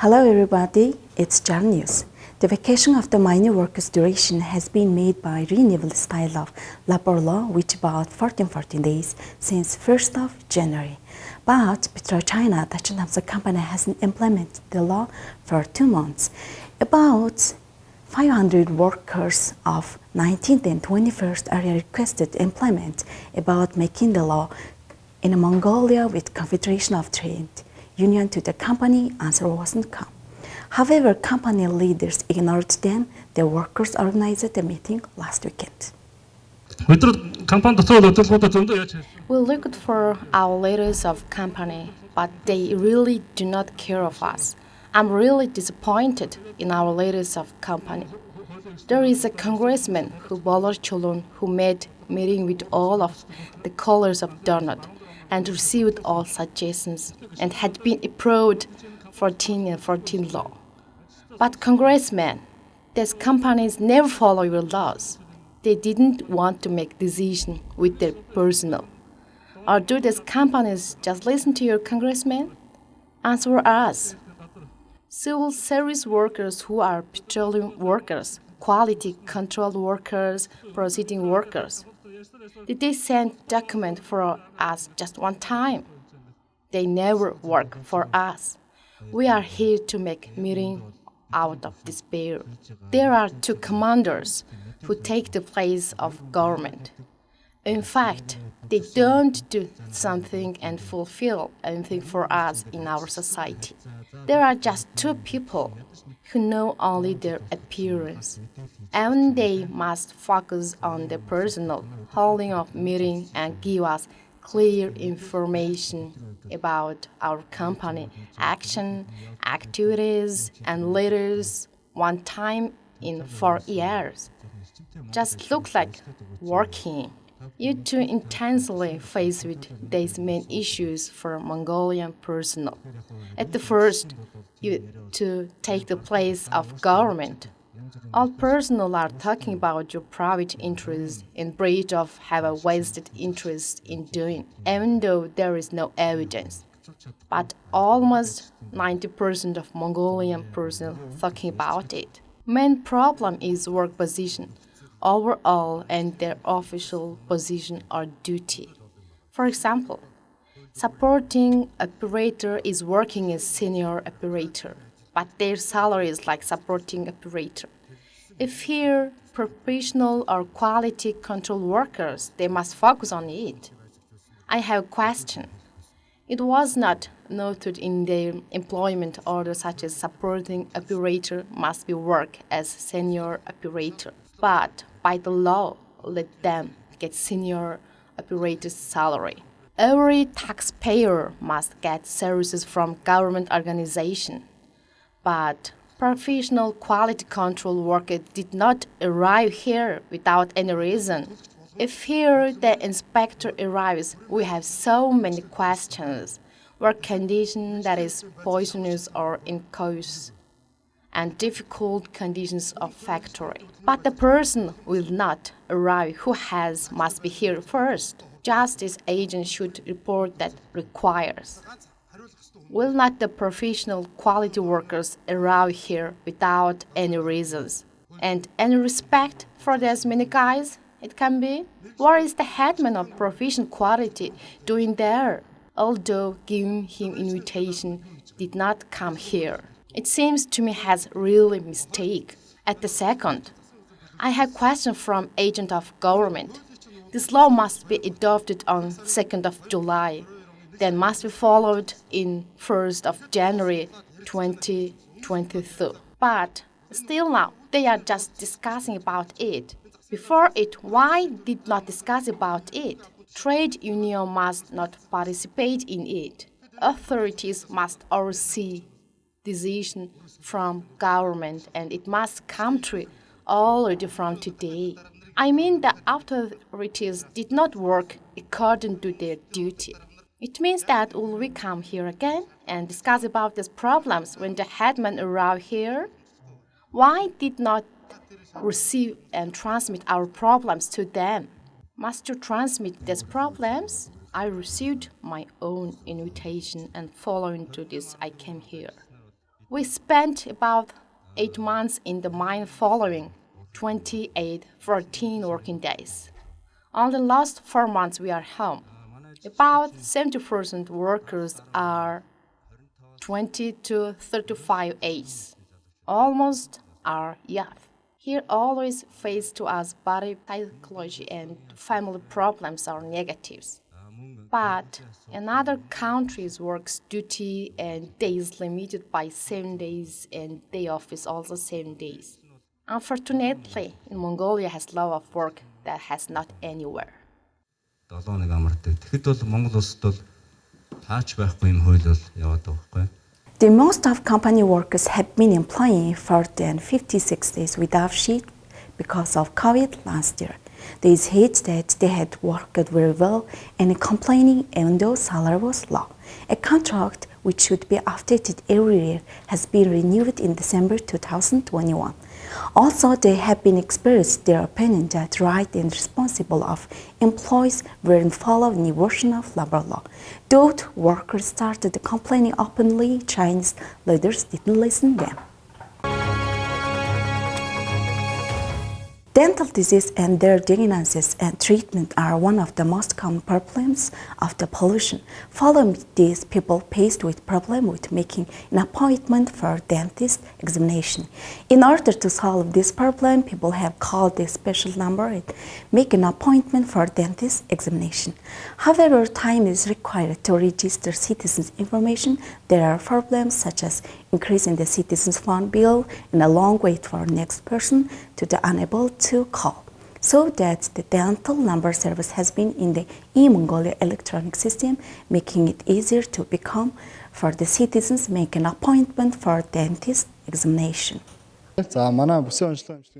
Hello everybody, it's Jarran News. The vacation of the minor workers' duration has been made by renewal style of labor law, which about 14 days since 1st of January. But PetroChina, Dutch company, hasn't implemented the law for 2 months. About 500 workers of 19th and 21st area requested to implement about making the law in Mongolia with Confederation of Trade Union to the company. Answer wasn't come. However, company leaders ignored them. The workers organized a meeting last weekend. We looked for our leaders of company, but they really do not care of us. I'm really disappointed in our leaders of company. There is a congressman who bothered children who made meeting with all of the colors of donut and received all suggestions and had been approved 14 and 14 law. But congressman, these companies never follow your laws. They didn't want to make decisions with their personnel. Or do these companies just listen to your congressman? Answer us. Civil service workers who are petroleum workers, quality control workers, proceeding workers. Did they send document for us just one time? They never work for us. We are here to make meeting out of despair. There are 2 commanders who take the place of government. In fact, they don't do something and fulfill anything for us in our society. There are just 2 people who know only their appearance, and they must focus on the personal holding of meeting and give us clear information about our company action, activities, and leaders one time in 4 years. Just look like working. You 2 intensely faced with these main issues for Mongolian personnel. At the first, you 2 take the place of government. All personnel are talking about your private interest in breach of have a vested interest in doing, even though there is no evidence. But almost 90% of Mongolian personnel talking about it. Main problem is work position overall and their official position or duty. For example, supporting operator is working as senior operator, but their salary is like supporting operator. If here professional or quality control workers, they must focus on it. I have a question. It was not noted in their employment order such as supporting operator must be work as senior operator. But by the law, let them get senior operator's salary. Every taxpayer must get services from government organization. But professional quality control worker did not arrive here without any reason. If here the inspector arrives, we have so many questions. Work condition that is poisonous or incautious, and difficult conditions of factory. But the person will not arrive who must be here first. Justice agent should report that requires. Will not the professional quality workers arrive here without any reasons? And any respect for these many guys? It can be. What is the headman of professional quality doing there? Although giving him invitation did not come here. It seems to me has really mistake. At the second, I have question from agent of government. This law must be adopted on 2nd of July, then must be followed in 1st of January 2022. But still now, they are just discussing about it. Before it, why did not discuss about it? Trade union must not participate in it. Authorities must oversee decision from government and it must come true already from today. I mean the authorities did not work according to their duty. It means that will we come here again and discuss about these problems when the headman arrived here? Why did not receive and transmit our problems to them? Must you transmit these problems? I received my own invitation and following to this I came here. We spent about 8 months in the mine following 28 14 working days. On the last 4 months we are home. About 70% workers are 20 to 35 age. Almost are young. Here always face to us body psychology and family problems are negatives. But in other countries works duty and days limited by 7 days and day off is also 7 days. Unfortunately, in Mongolia has lot of work that has not anywhere. 7 амардаг. Тэгэхэд бол Монгол улсад бол таач байхгүй юм хууль бол яваад байгаа байхгүй. The most of company workers have been employing for than 56 days without shift because of COVID last year. They said that they had worked very well and complaining even though salary was low. A contract which should be updated every year has been renewed in December 2021. Also, they have been expressed their opinion that right and responsible of employees weren't following the version of labor law. Though workers started complaining openly, Chinese leaders didn't listen to them. Dental disease and their diagnosis and treatment are one of the most common problems of the pollution. Following this, people faced with problem with making an appointment for dentist examination. In order to solve this problem, people have called a special number and make an appointment for dentist examination. However, time is required to register citizens' information. There are problems such as increasing the citizens' phone bill and a long wait for next person to the unable to call. So that the dental number service has been in the e-Mongolia electronic system, making it easier to become for the citizens make an appointment for dentist examination.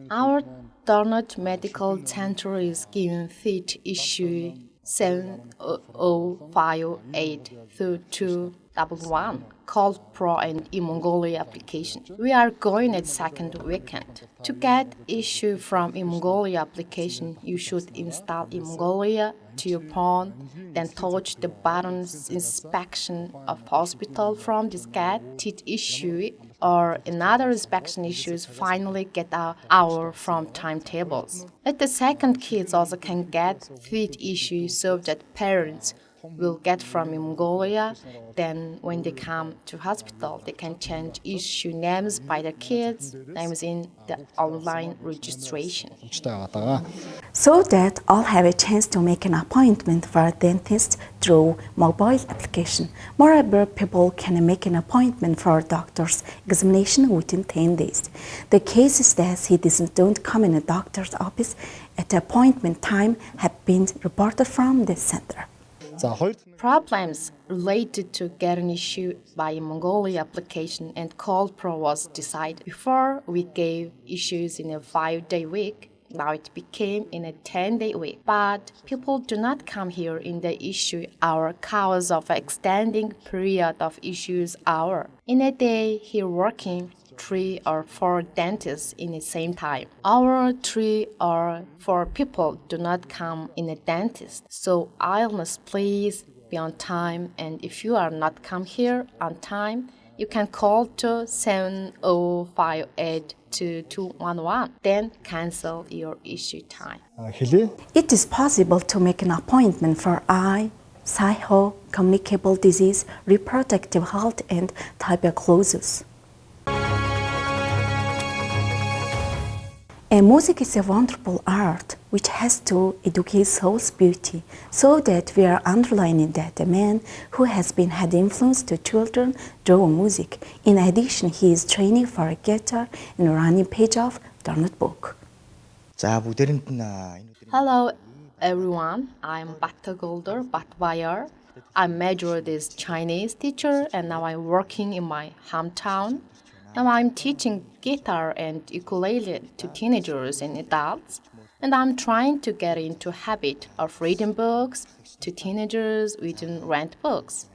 Our Donut Medical Center is giving teeth issue 7058211 called Pro and e-Mongolia application. We are going at second weekend. To get issue from e-Mongolia application, you should install e-Mongolia to your phone, then touch the buttons inspection of hospital from this get teeth issue or another inspection issues finally get our from timetables. At the second, kids also can get teeth issues so that parents will get from Mongolia. Then when they come to hospital, they can change issue names by their kids' names in the online registration. So that all have a chance to make an appointment for a dentist through mobile application. Moreover, people can make an appointment for a doctor's examination within 10 days. The cases that citizens don't come in a doctor's office at the appointment time have been reported from the center. Problems related to getting issue by a Mongolia application and call pro was decided. Before we gave issues in a 5-day week, now it became in a 10-day week. But people do not come here in the issue hour cause of extending period of issues hour. In a day, here working 3 or 4 dentists in the same time. Our 3 or 4 people do not come in a dentist. So illness, please be on time. And if you are not come here on time, you can call to 70582211. Then cancel your issue time. It is possible to make an appointment for eye, SIHO, communicable disease, reproductive health, and tuberculosis. And music is a wonderful art which has to educate soul's beauty, so that we are underlining that the man who has been had influence to children draw music. In addition, he is training for a guitar and running page of the notebook. Hello everyone, I'm Batagolder Batbayar. I majored as Chinese teacher and now I'm working in my hometown. Now I'm teaching guitar and ukulele to teenagers and adults, and I'm trying to get into habit of reading books to teenagers who didn't rent books.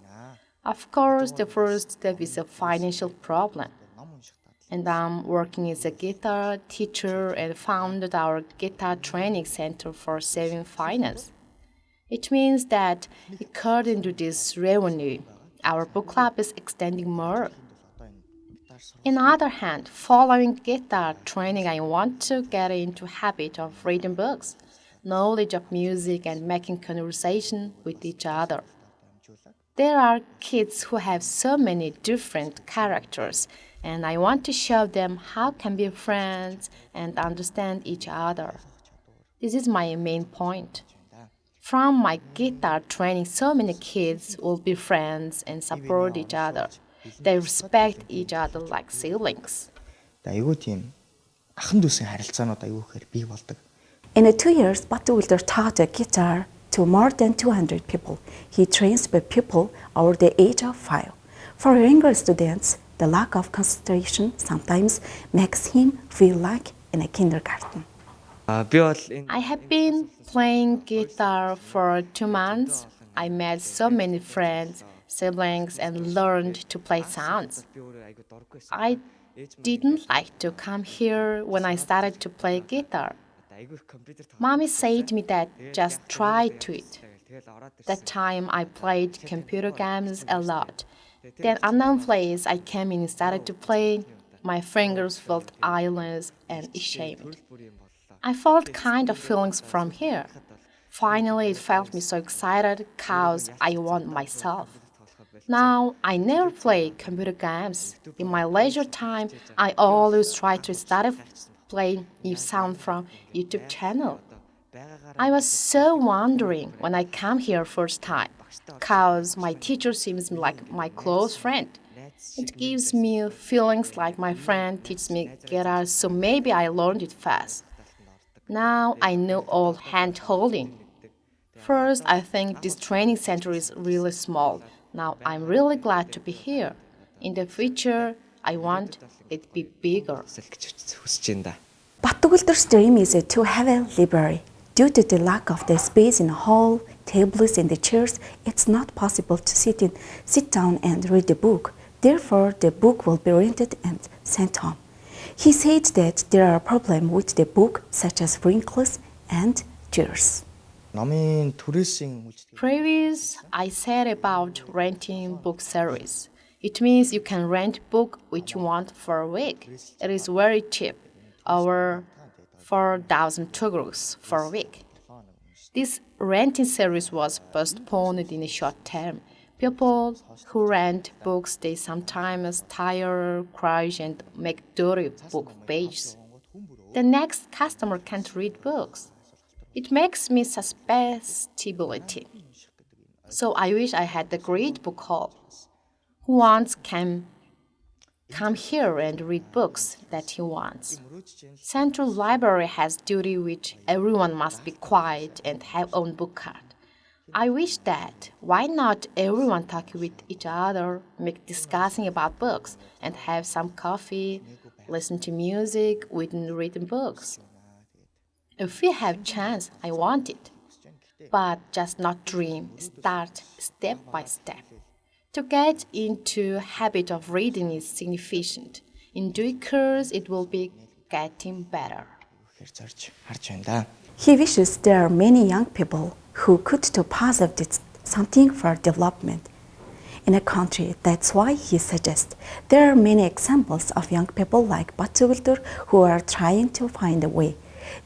Of course, the first step is a financial problem. And I'm working as a guitar teacher and founded our guitar training center for saving finance. It means that according to this revenue, our book club is extending more. On the other hand, following guitar training, I want to get into habit of reading books, knowledge of music, and making conversation with each other. There are kids who have so many different characters, and I want to show them how can be friends and understand each other. This is my main point. From my guitar training, so many kids will be friends and support each other. They respect each other like siblings. Айгуу тийм ахын дүүсийн харилцаанууд айгуу ихээр бий болдог. In 2 years, Batu taught the guitar to more than 200 people. He trains the people over the age of 5. For younger students, the lack of concentration sometimes makes him feel like in a kindergarten. Би бол энэ I have been playing guitar for 2 months. I met so many friends, siblings, and learned to play sounds. I didn't like to come here when I started to play guitar. Mommy said to me that just try to it. That time I played computer games a lot. Then unknown place I came in and started to play. My fingers felt eyeless and ashamed. I felt kind of feelings from here. Finally, it felt me so excited because I won myself. Now, I never play computer games. In my leisure time, I always try to start playing new sound from YouTube channel. I was so wondering when I come here first time, because my teacher seems like my close friend. It gives me feelings like my friend teaches me guitar, so maybe I learned it fast. Now I know all hand holding. First, I think this training center is really small. Now I'm really glad to be here. In the future, I want it to be bigger. гэж хүсэж байна да. Batu's dream is to have a library. Due to the lack of the space in the hall, tables and the chairs, it's not possible to sit down and read the book. Therefore, the book will be rented and sent home. He said that there are problems with the book, such as wrinkles and tears. Номын түрээсийн үйлчлэг Previous, I said about renting book series. It means you can rent book which you want for a week. It is very cheap, over 4,000 tugrus for a week. This renting series was postponed in a short term. People who rent books, they sometimes tire, crash, and make dirty book pages. The next customer can't read books. It makes me susceptibility. So I wish I had the great book hall. Who wants can come here and read books that he wants. Central Library has duty which everyone must be quiet and have own book card. I wish that why not everyone talk with each other, make discussing about books, and have some coffee, listen to music within reading books. If we have chance, I want it. But just not dream, start step by step. To get into habit of reading is significant. In due course, it will be getting better. ихээр зорж харж байна да. He wishes there are many young people who could do positive something for development in a country. That's why he suggests there are many examples of young people like Batu who are trying to find a way.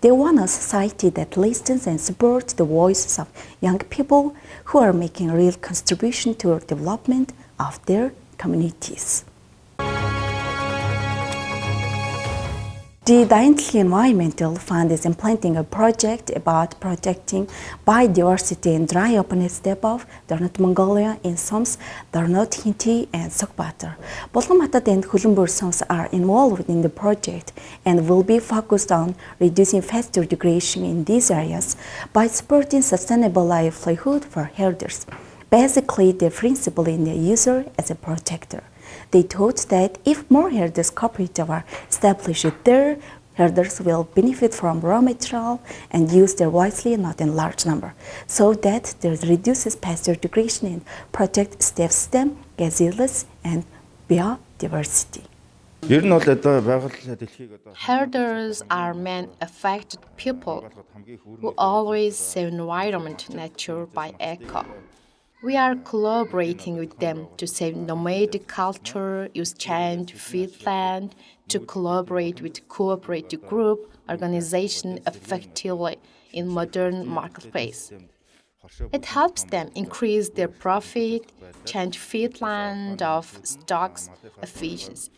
They want a society that listens and supports the voices of young people who are making a real contribution to the development of their communities. The Daintli Environmental Fund is implementing a project about protecting biodiversity in dry open steppe of North Mongolia in Soms, North Hinti, and Sokbatar. Bulgamhatad and Khulunbur Soms are involved in the project and will be focused on reducing faster degradation in these areas by supporting sustainable livelihood for herders. Basically, the principle in the user as a protector. They thought that if more herders cooperatives are established there, herders will benefit from raw material and use them wisely, not in large number, so that there reduces pasture degradation and protect steppe stem, gazelles, and biodiversity. Ер нь бол одоо байгаль дэлхийг одоо Herders are main affected people who always save environment, nature by eco. We are collaborating with them to save nomadic culture, use chant, feed land, to collaborate with cooperative group organization effectively in modern marketplace. It helps them increase their profit, change feed land of stocks efficiency.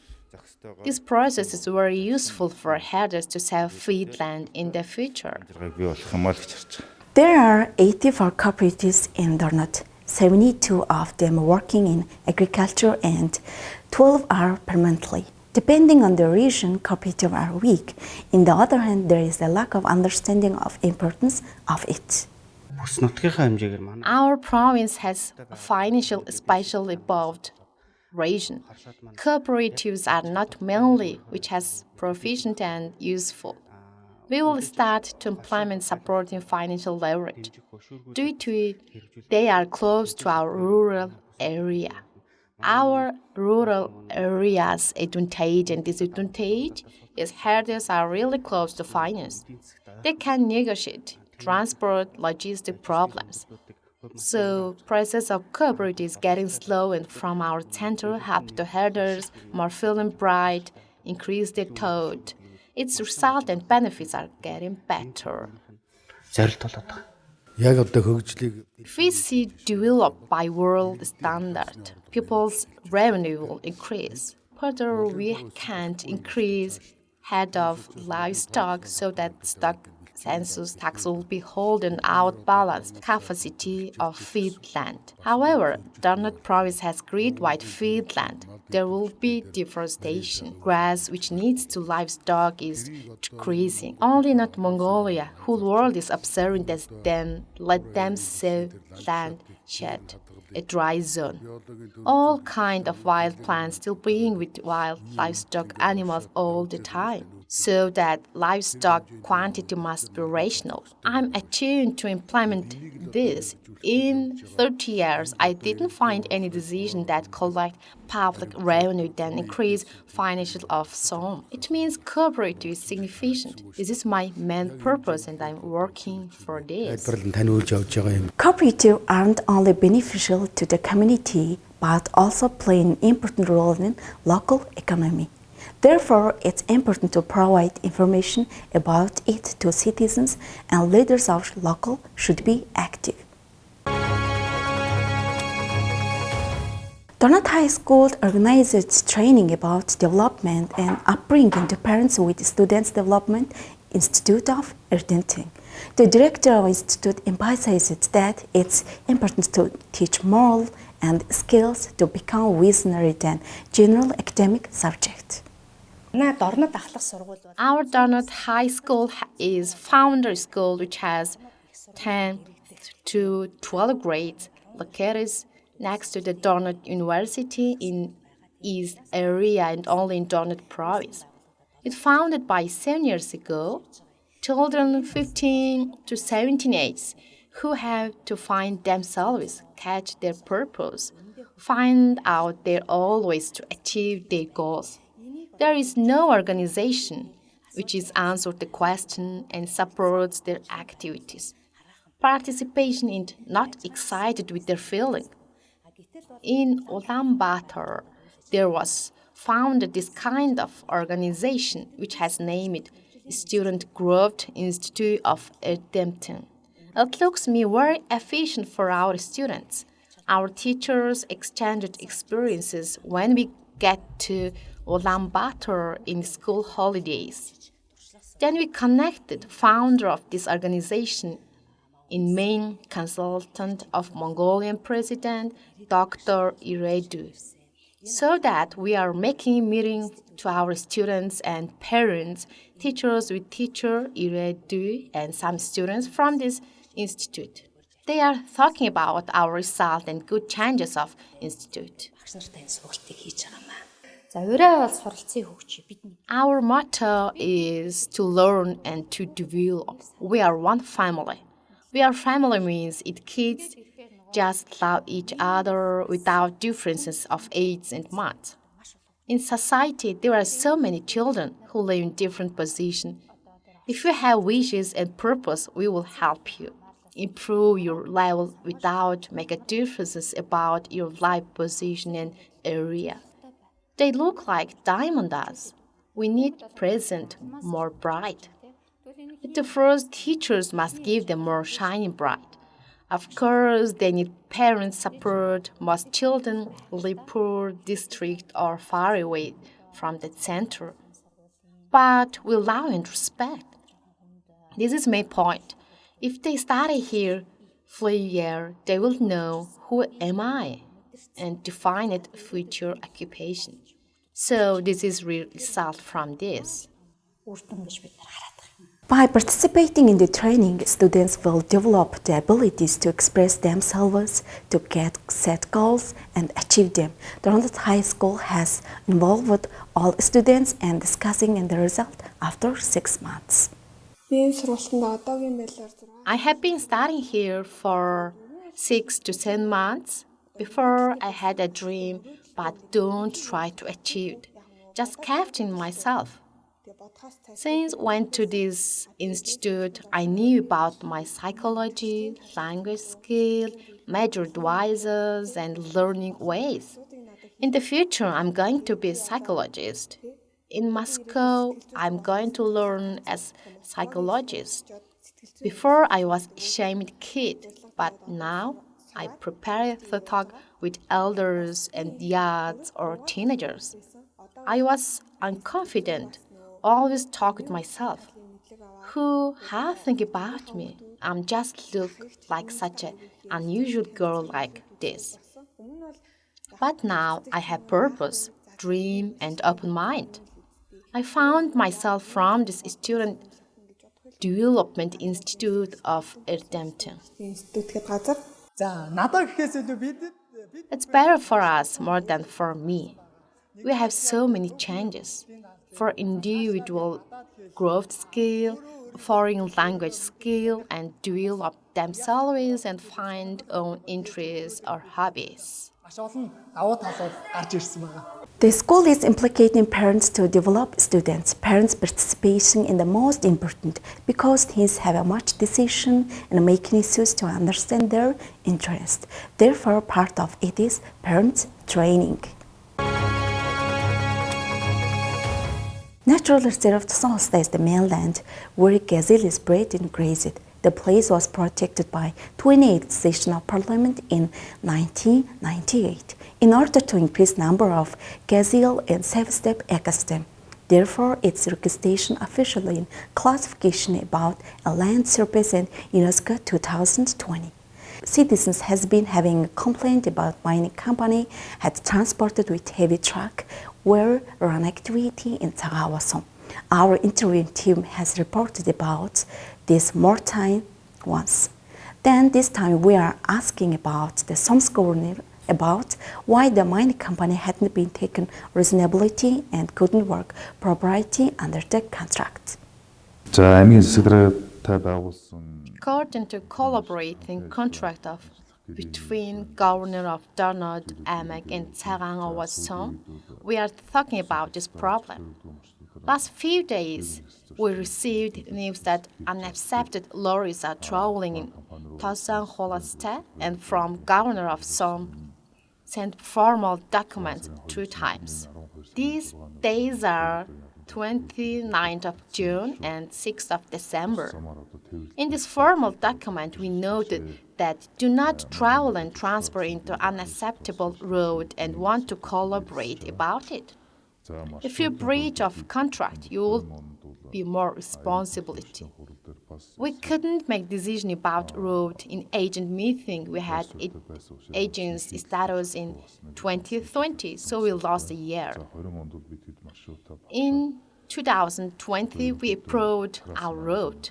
This process is very useful for herders to save feed land in the future. бий болох юм аа л гэж харж байгаа. There are 84 cooperatives in Dornot, 72 of them working in agriculture and 12 are permanently. Depending on the region, cooperatives are weak. On the other hand, there is a lack of understanding of importance of it. Бүс нутгийнхаа хэмжээгээр манай Our province has a financial especially evolved region. Cooperatives are not mainly which has proficient and useful. We will start to implement supporting financial leverage due to it, they are close to our rural area. Our rural areas advantage and disadvantage is herders are really close to finance. They can negotiate transport, logistic problems. So, process of cooperatives is getting slow and from our center help the herders more feeling bright, increase their thought. Its result and benefits are getting better. зорилт болоод байгаа. Яг одоо хөгжлийг If we see developed by world standard, people's revenue will increase. Further, we can't increase head of livestock so that stock census tax will be holding out balance capacity of feed land. However, Dornot province has great wide feed land. There will be deforestation. Grass which needs to livestock is decreasing. Only not Mongolia, whole world is observing this, then let them save land shed. A dry zone. All kind of wild plants still being with wild livestock animals all the time. So that livestock quantity must be rational. I'm attuned to implement this. In 30 years, I didn't find any decision that collect public revenue then increase financial of some. It means cooperative is significant. This is my main purpose and I'm working for this. тайлбарлан таниулж явж байгаа юм. Cooperatives aren't only beneficial to the community, but also play an important role in local economy. Therefore, it's important to provide information about it to citizens, and leaders of local should be active. Dornot High School organizes training about development and upbringing to parents with Students Development Institute of Erdenting. The director of the institute emphasizes that it's important to teach moral and skills to become visionary than general academic subjects. Our Dornot High School is founder school which has 10 to 12 grades located next to the Dornot University in East area and only in Dornot province. It founded by 7 years ago. Children 15 to 17 age who have to find themselves, catch their purpose, find out their own ways to achieve their goals. There is no organization which is answered the question and supports their activities. Participation is not excited with their feeling. In Ulaanbaatar, there was founded this kind of organization which has named Student Growth Institute of Erdenting. It looks me very efficient for our students. Our teachers exchanged experiences when we get to Ulaanbaatar in school holidays. Then we connected founder of this organization in main consultant of Mongolian President Dr. Iredu, so that we are making meeting to our students and parents, teachers with teacher Iredu and some students from this institute. They are talking about our result and good changes of institute. Our motto is to learn and to develop. We are one family. We are family means it kids just love each other without differences of age and months. In society, there are so many children who live in different positions. If you have wishes and purpose, we will help you. improve your level without making differences about your life position and area. They look like diamond does. We need present more bright. But the first teachers must give them more shining bright. Of course, they need parents' support. Most children live poor district or far away from the center. But we love and respect. This is my point. If they study here for a year, they will know who am I and define a future occupation. So this is real result from this. By participating in the training, students will develop the abilities to express themselves, to set goals and achieve them. Durant High School has involved all students and discussing the result after 6 months. I have been studying here for 6 to 10 months. Before I had a dream, but don't try to achieve it. Just kept in myself. Since I went to this institute, I knew about my psychology, language skill, major devices, and learning ways. In the future, I'm going to be a psychologist. In Moscow, I'm going to learn as psychologist. Before, I was a ashamed kid, but now I prepare to talk with elders and youths or teenagers. I was unconfident, always talk with myself. Who have think about me? I'm just look like such an unusual girl like this. But now I have purpose, dream, and open mind. I found myself from this student development institute of Erdemton. It's better for us more than for me. We have so many changes. For individual growth skill, foreign language skill, and develop themselves and find own interests or hobbies. The school is implicating parents to develop students. Parents' participation is the most important because teens have a much decision in making issues to understand their interest. Therefore, part of it is parents' training. Natural reserve Sosta is the mainland where gazelle is bred and grazed. The place was protected by 28th session of parliament in 1998 in order to increase number of gazelle and safe-step ecosystem. Therefore, its registration officially in classification about a land surface in UNESCO 2020. Citizens has been having a complaint about mining company had transported with heavy truck were run activity in Sagawason. Our interviewing team has reported about this more time once. Then this time we are asking about the Somsk about why the mining company hadn't been taken reasonability and couldn't work propriety under the contract. According to collaborating contract between Governor of Donald Amek and Sarang Awasom, we are talking about this problem. Last few days, we received news that unaccepted lorries are traveling in Tosan Holasta, and from Governor of Som sent formal documents 2 times. These days are 29th of June and 6th of December. In this formal document, we noted that do not travel and transfer into unacceptable road and want to collaborate about it. If you breach of contract, you will be more responsibility. We couldn't make decision about road in agent meeting. We had agents status in 2020, so we lost a year. In 2020, we approved our road.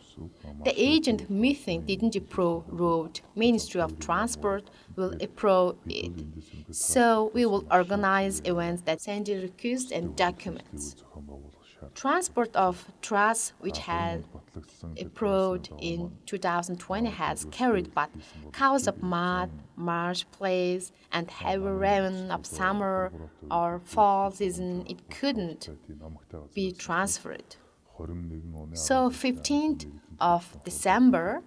The agent meeting didn't approve road. Ministry of Transport will approve it. So we will organize events that send the requests and documents. Transport of Trust, which has approved in 2020, has carried, but cause of mud, marsh place, and heavy rain of summer or fall season, it couldn't be transferred. So 15th of December,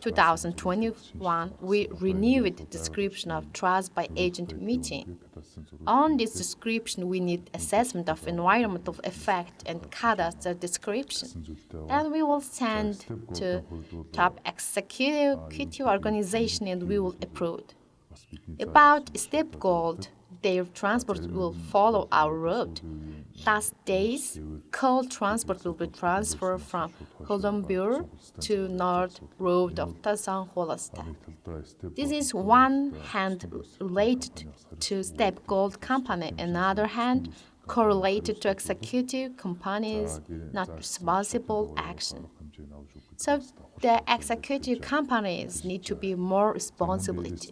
2021, we renewed the description of trust by agent meeting. On this description, we need assessment of environmental effect and cadastre description. Then we will send to top executive organization and we will approve. About step gold, their transport will follow our route. Last days, coal transport will be transferred from Columbia to North Road of Tasan Holasta. This is one hand related to Step Gold Company, another hand correlated to executive companies not responsible action. So the executive companies need to be more responsibility.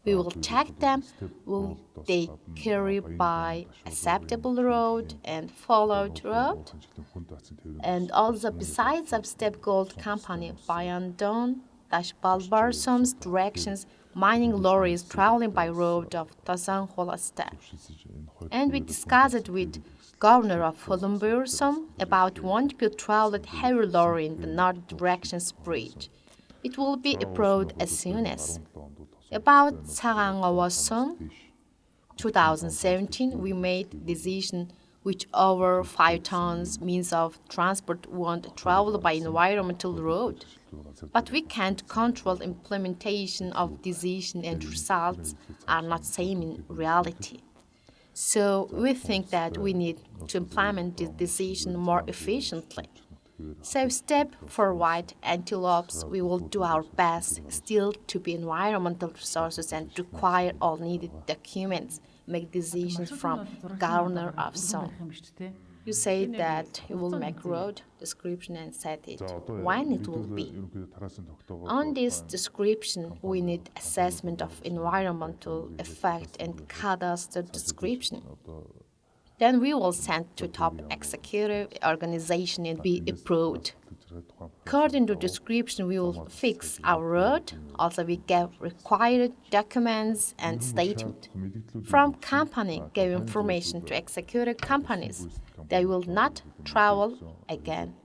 We will check them, will they carry by acceptable road and followed road? And also besides of Step Gold Company, Bayandon, Balbarsom's directions, mining lorries traveling by road of Tasan Holasta. And we discussed it with Governor of Holumbursom about one to travel heavy lorry in the north directions bridge. It will be approved as soon as. About Sarangawasum, 2017, we made decision which over 5 tons means of transport won't travel by environmental road. But we can't control implementation of decision and results are not same in reality. So we think that we need to implement this decision more efficiently. So step forward, antelopes, we will do our best still to be environmental resources and require all needed documents, make decisions from governor of some. You say that you will make road description and set it. When it will be? On this description, we need assessment of environmental effect and cadastre description. Then we will send to top executive organization and be approved. According to description, we will fix our road. Also, we give required documents and statement. From company, give information to executive companies. They will not travel again.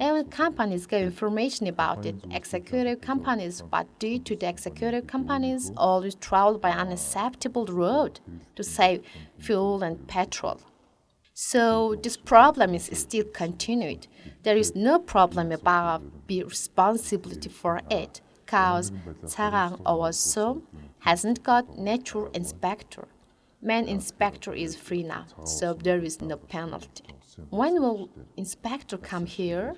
Even companies give information about it, executive companies, but due to the executive companies always travel by unacceptable road to save fuel and petrol. So this problem is still continued. There is no problem about the responsibility for it, because Sarang Awasum hasn't got nature inspector. Man inspector is free now, so there is no penalty. When will inspector come here?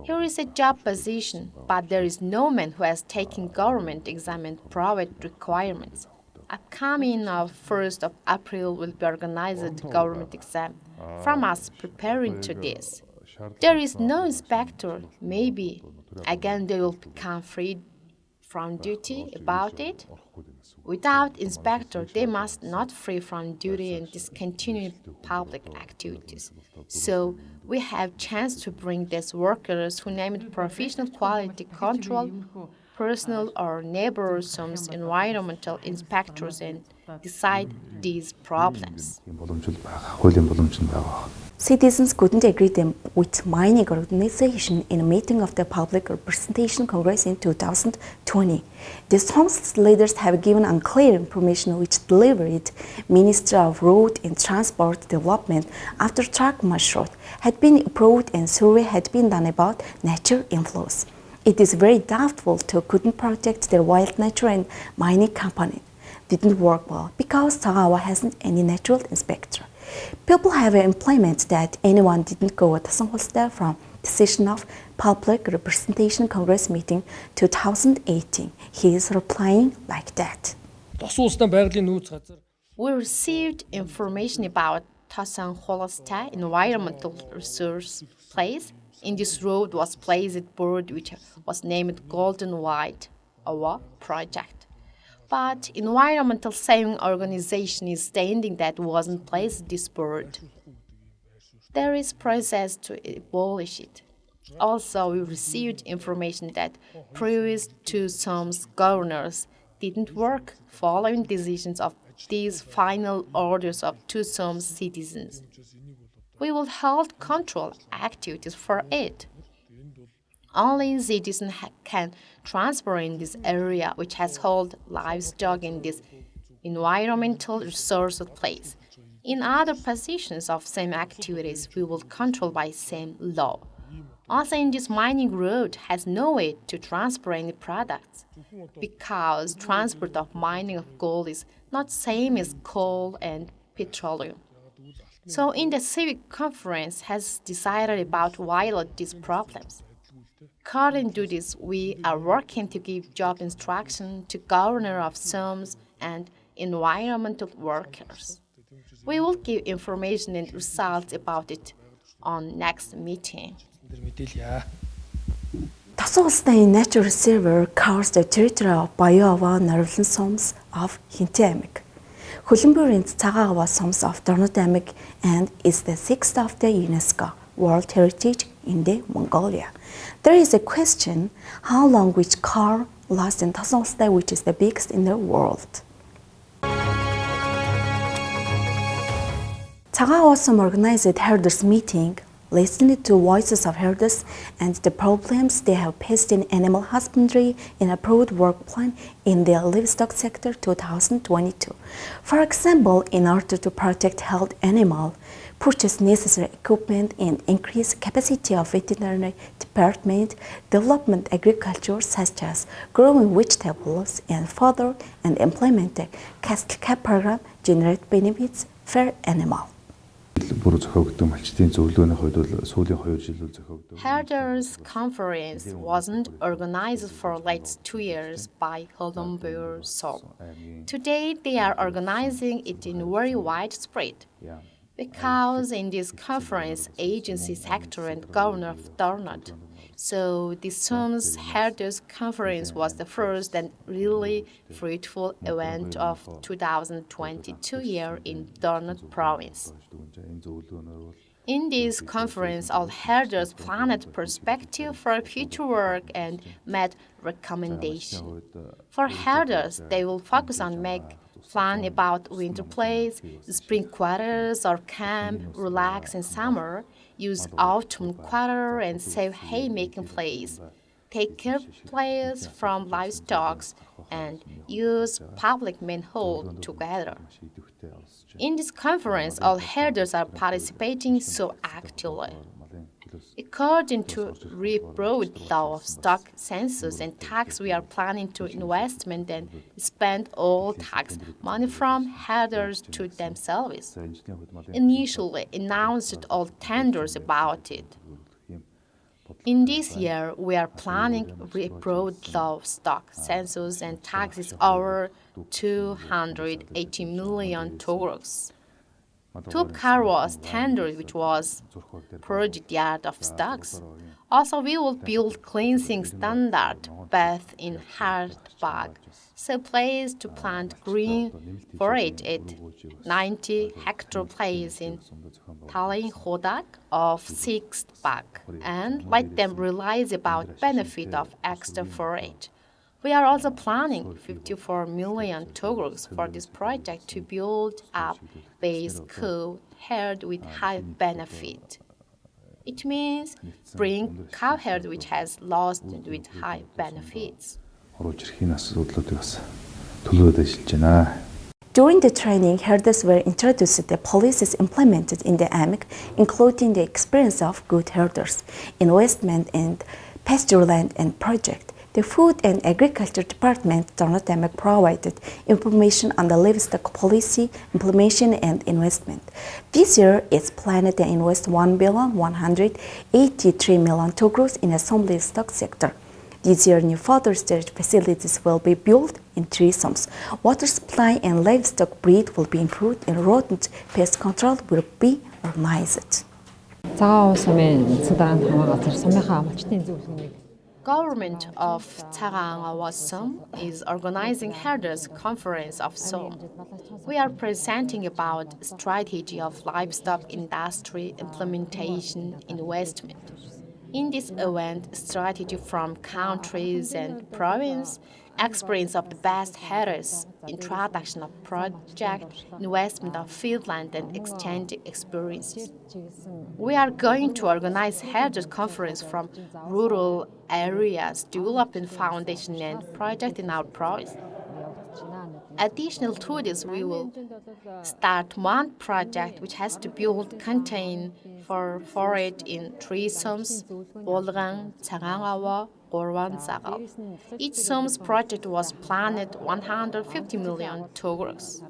Here is a job position, but there is no man who has taken government exam and private requirements. Upcoming of 1st of April will be organized government exam. From us preparing to this. There is no inspector, maybe. Again, they will become free from duty about it. Without inspector, they must not free from duty and discontinue public activities. So we have chance to bring these workers who name it professional quality control, personal or neighbors, some environmental inspectors and decide these problems. Citizens couldn't agree them with mining organization in a meeting of the Public Representation Congress in 2020. The Song's leaders have given unclear information which delivered Minister of Road and Transport Development after track marshruts had been approved and survey had been done about nature inflows. It is very doubtful to couldn't protect their wild nature and mining company. Didn't work well because Tagawa hasn't any natural inspector. People have implemented that anyone didn't go at Songholster from decision of Public Representation Congress meeting 2018. He is replying like that. We received information about Tasan Holasta environmental resource place. In this road was placed a board which was named Golden White, our project. But environmental saving organization is stating that wasn't placed this board. There is process to abolish it. Also, we received information that previous two SOM's governors didn't work following decisions of these final orders of two SOM's citizens. We will hold control activities for it. Only citizens can transfer in this area which has hold livestock in this environmental resource place. In other positions of same activities, we will control by same law. Also, in this mining road has no way to transfer any products because transport of mining of gold is not same as coal and petroleum. So, in the civic conference has decided about violate these problems. According to this, we are working to give job instruction to governor of SUMs and environmental workers. We will give information and results about it on next meeting. Тосгон улстай Nature Reservoir covers the territory of Баяава Наруулан Сумс of Хинтээ аймаг. Хөлбөмбөрийн Цагаава Сумс of Дорнод аймаг and is the sixth of the UNESCO World Heritage in the Mongolia. There is a question how long which car lasts in Тосгон улстай, which is the biggest in the world. Цагаава Сум organized herders meeting, listened to voices of herders and the problems they have faced in animal husbandry in approved work plan in the livestock sector 2022. For example, in order to protect health animal, purchase necessary equipment and increase capacity of veterinary department, development agriculture such as growing vegetables and fodder, and implement the cattle cap program generate benefits for animal. Herders Conference wasn't organized for late 2 years by Holombur Sol. Today they are organizing it in very widespread. Because in this conference, agency sector and governor of Dornod. So the SUMS Herders Conference was the first and really fruitful event of 2022 year in Dornod province. In this conference, all herders planned perspective for future work and made recommendations. For herders, they will focus on make plan about winter place, spring quarters or camp, relax in summer, use autumn quarter and save haymaking place, take care place from livestock, and use public manhole together. In this conference, all herders are participating so actively. According to reproved law of stock census and tax, we are planning to investment and spend all tax money from herders to themselves. Initially announced all tenders about it. In this year, we are planning reproved law of stock census and taxes over 280 million Togros. Top car was tendered, which was project yard of stocks. Also, we will build cleansing standard bath in hard bag, so place to plant green forage at 90 hectare place in Talin Hodak of 6th bag, and let them realize about benefit of extra forage. We are also planning 54 million Togros for this project to build up base cow herd with high benefit. It means bring cow herd which has lost with high benefits. During the training, herders were introduced to the policies implemented in the AMIC, including the experience of good herders, investment in pasture land and project. The Food and Agriculture Department Dornod provided information on the livestock policy, implementation and investment. This year, it's planned to invest 1,183 million Togros in some livestock sector. This year, new fodder storage facilities will be built in 3 sums. Water supply and livestock breed will be improved and rodent pest control will be organized. Government of Цагаава Сум is organizing herders conference of Sum. We are presenting about strategy of livestock industry implementation investment. In this event, strategy from countries and province, experience of the best headers, introduction of project, investment of field land, and exchange experiences. We are going to organize headers conference from rural areas, developing foundation and project in our province. Additional to this, we will start one project which has to build contain for forage in three sums, Bolgang, Changangawa, Gorwan, Zagao. Each sums project was planned 150 million Togruks.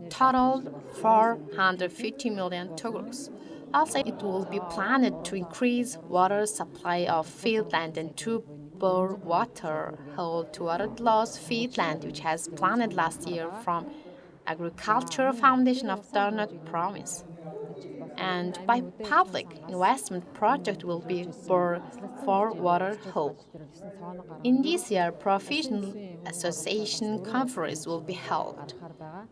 Total 450 million Togruks. Also, it will be planned to increase water supply of field land and to bore water hole to water loss field land, which has planned last year from Agricultural Foundation of Darnot Province. And by public investment project will be for water hole. In this year, professional association conference will be held.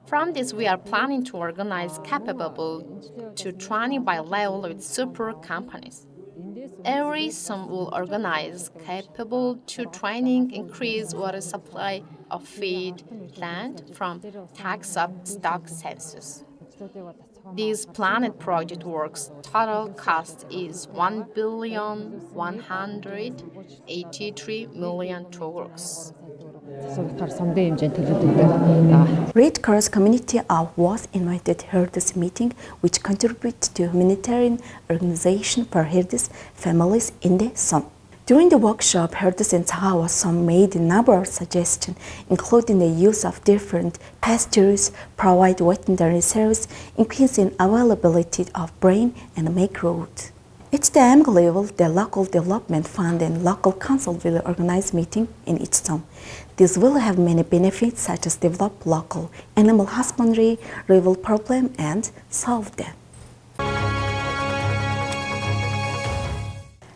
From this, we are planning to organize capable to training by level with super companies. Every sum will organize capable to training increase water supply of feed land from tax of stock census. This planet project works total cost is 1,183,000,000 Togruks. Red Cross community was invited to Herders meeting, which contributes to humanitarian organization for herders families in the Som. During the workshop, Herders in Sahawa Som made a number of suggestions, including the use of different pastures, provide veterinary service, increasing availability of brain and macro-wood. At the MG level, the Local Development Fund and Local Council will organize meeting in each Som. This will have many benefits such as develop local animal husbandry, rival problem, and solve them.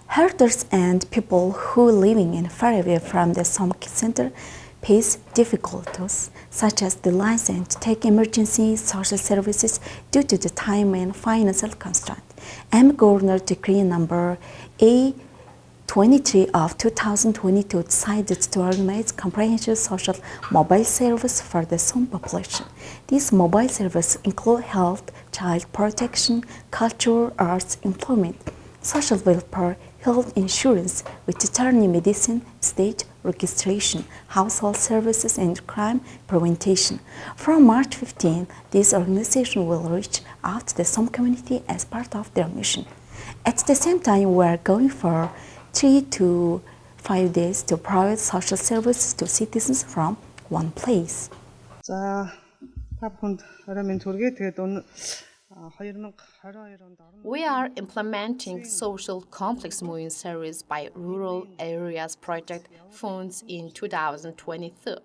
Herders and people who living in far away from the Som center face difficulties such as delays and take emergency social services due to the time and financial constraint. Governor Decree number A23 of 2022 decided to organize comprehensive social mobile service for the Som population. These mobile services include health, child protection, culture, arts, employment, social welfare, health insurance, veterinary medicine, state registration, household services, and crime prevention. From March 15, this organization will reach out to the Som community as part of their mission. At the same time, we are going for 3 to 5 days to provide social services to citizens from one place. За та бүхэнд орой минь төргий. Тэгээд 2022 онд We are implementing social complex moving service by rural areas project funds in 2023.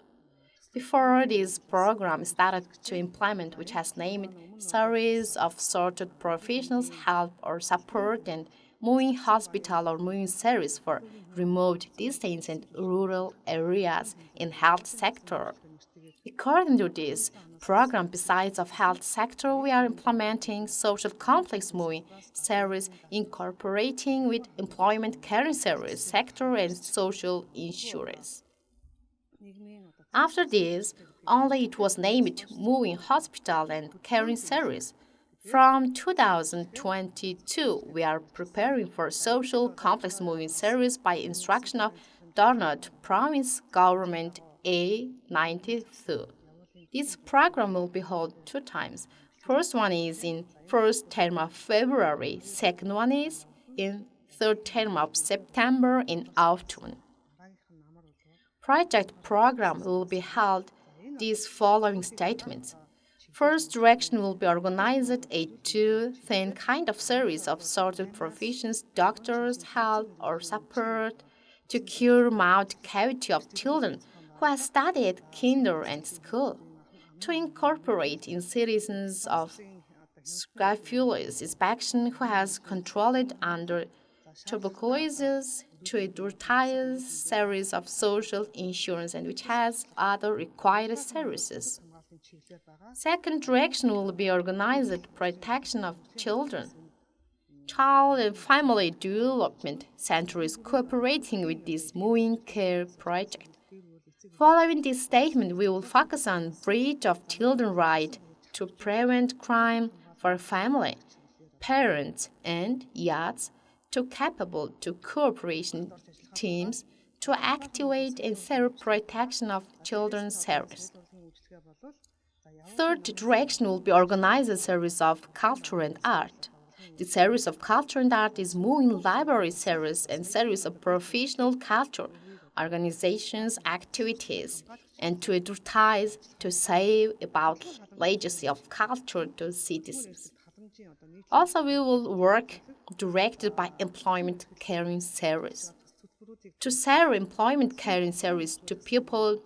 Before this program started to implement, which has named series of sorted professionals help or support and moving hospital or moving service for remote distance and rural areas in health sector. According to this program, besides of health sector, we are implementing social complex moving service incorporating with employment caring service sector and social insurance. After this, only it was named moving hospital and caring service. From 2022, we are preparing for social complex moving service by instruction of Darnot Province Government A93. This program will be held 2 times. First one is in first term of February, second one is in third term of September in autumn. Project program will be held these following statements. First direction will be organized a 2-thin kind of series of sorted professions, doctors, help or support to cure mouth cavity of children who have studied kinder and school, to incorporate in citizens of scrofulous inspection who has controlled under tuberculosis, to advertise series of social insurance and which has other required services. Second direction will be organized protection of children. Child and Family Development Center is cooperating with this moving care project. Following this statement, we will focus on breach of children's right to prevent crime for family, parents, and youths to capable to cooperation teams to activate and serve protection of children's service. Third direction will be organize a service of culture and art. The service of culture and art is moving library service and service of professional culture, organizations, activities, and to advertise, to say about legacy of culture to citizens. Also, we will work directed by employment caring service. To serve employment caring service to people,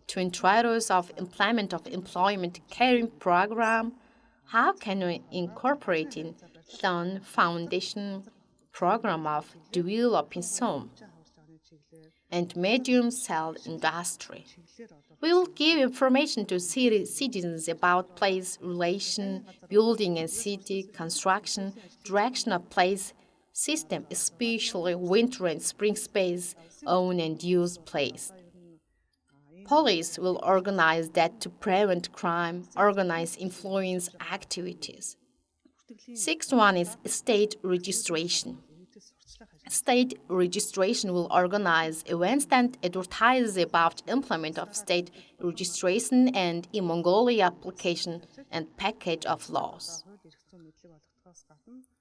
to introduce of implement of employment caring program, how can we incorporate in the foundation program of developing some and medium cell industry? We will give information to citizens about place relation, building and city construction, direction of place system, especially winter and spring space, own and use place. Police will organize that to prevent crime, organize influence activities. Sixth one is state registration. State registration will organize events that advertise about implement of state registration and in Mongolia application and package of laws.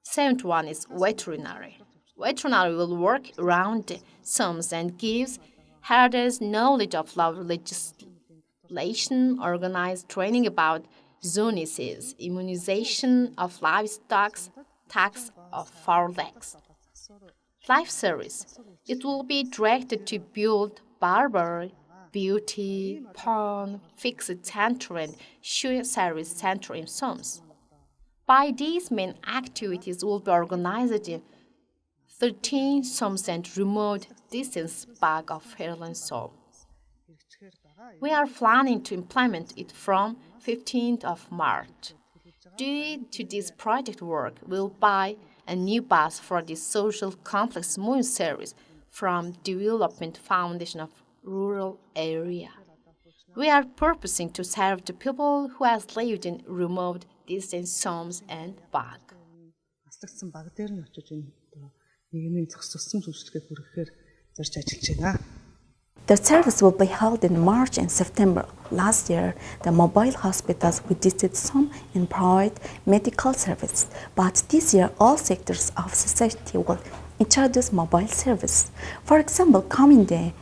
Seventh one is veterinary. Veterinary will work around the sums and gives herders knowledge of law legislation, organize training about zoonosis, immunization of livestock, tax of fowl legs. Life service. It will be directed to build barber, beauty, pawn, fixed center, and shoe service center in sums. By these main activities will be organized in 13 sums and remote distance back of Fairland Soul. We are planning to implement it from 15th of March. Due to this project work, we'll buy a new bus for the social complex moving service from Development Foundation of Rural Area. We are purposing to serve the people who have lived in remote distance homes and back. Аслагдсан баг дээр нь очиж энэ нийгмийн зохицуулсан зөвшөөрөлийг хүргэхээр зорж ажиллаж байна. The service will be held in March and September. Last year, the mobile hospitals visited some and provide medical service, but this year all sectors of society will introduce mobile service. For example, coming the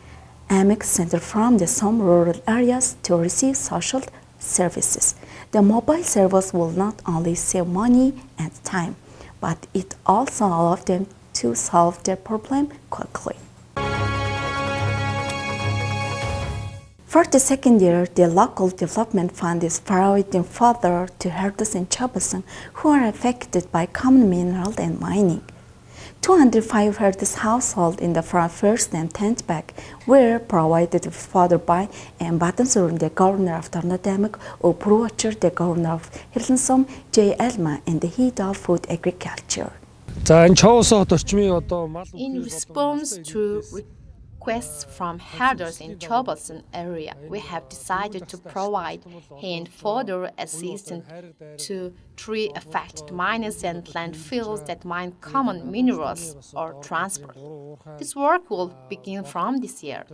AMEX Center from the some rural areas to receive social services. The mobile service will not only save money and time, but it also allows them to solve their problem quickly. For the second year, the local development fund is providing further to herders in Chobasan who are affected by common mineral and mining. 205 herders households in the first and 10th batch were provided with further by and Batansurin, the governor of Tornadamak, or Pruachur, the governor of Hiltonsom, J. Elma, and the head of food agriculture. In response to requests from herders in Chobasan area, we have decided to provide hand further assistance to 3 affected miners and landfills that mine common minerals or transport. This work will begin from this year.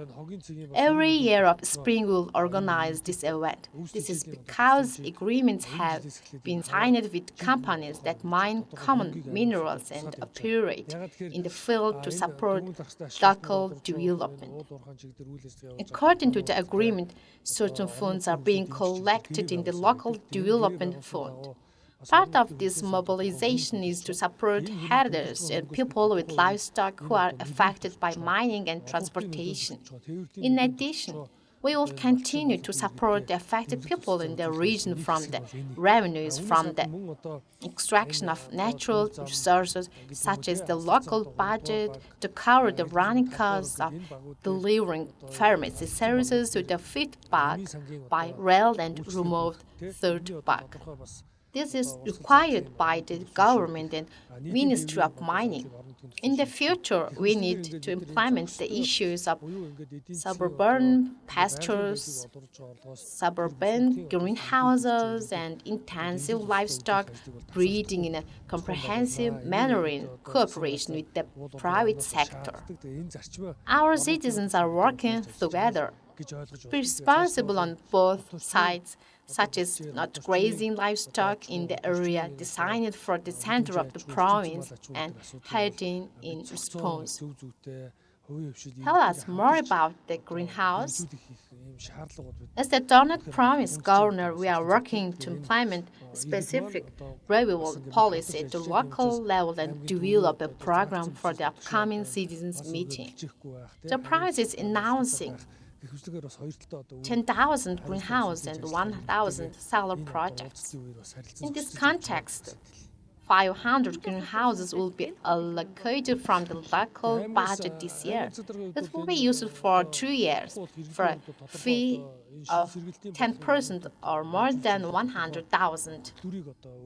Every year of spring we will organize this event. This is because agreements have been signed with companies that mine common minerals and operate in the field to support local development. According to the agreement, certain funds are being collected in the local development fund. Part of this mobilization is to support herders and people with livestock who are affected by mining and transportation. In addition, we will continue to support the affected people in the region from the revenues from the extraction of natural resources, such as the local budget, to cover the running costs of delivering pharmacy services to the fifth bag by rail and removed third bag. This is required by the government and Ministry of Mining. In the future, we need to implement the issues of suburban pastures, suburban greenhouses, and intensive livestock breeding in a comprehensive manner in cooperation with the private sector. Our citizens are working together, responsible on both sides, such as not grazing livestock in the area designed for the center of the province and heading in response. Tell us more about the greenhouse. As the Donut Province Governor, we are working to implement a specific renewable policy at the local level and develop a program for the upcoming citizens' meeting. The province is announcing 10,000 greenhouse and 1,000 solar projects. In this context, 500 greenhouses will be allocated from the local budget this year. It will be used for 2 years for a fee of 10% or more than 100,000.